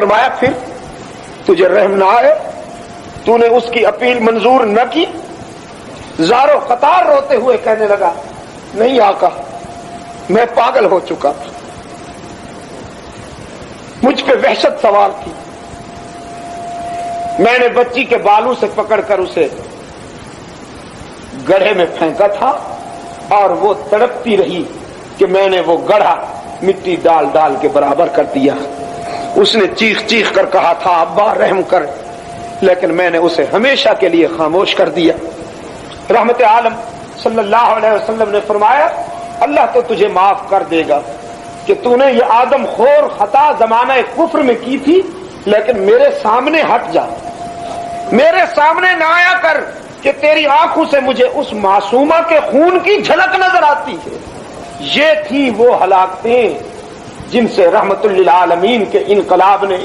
فرمایا پھر تجھے رحم نہ آئے؟ تو نے اس کی اپیل منظور نہ کی؟ زارو قطار روتے ہوئے کہنے لگا نہیں آقا، میں پاگل ہو چکا تھا، مجھ پہ وحشت سوار تھی، میں نے بچی کے بالوں سے پکڑ کر اسے گڑھے میں پھینکا تھا اور وہ تڑپتی رہی کہ میں نے وہ گڑھا مٹی ڈال ڈال کے برابر کر دیا۔ اس نے چیخ چیخ کر کہا تھا ابا رحم کر، لیکن میں نے اسے ہمیشہ کے لیے خاموش کر دیا۔ رحمت عالم صلی اللہ علیہ وسلم نے فرمایا اللہ تو تجھے معاف کر دے گا کہ تو نے یہ آدم خور خطا زمانہ کفر میں کی تھی، لیکن میرے سامنے ہٹ جا، میرے سامنے نہ آیا کر کہ تیری آنکھوں سے مجھے اس معصومہ کے خون کی جھلک نظر آتی ہے۔ یہ تھی وہ ہلاکتیں جن سے رحمت للعالمین کے انقلاب نے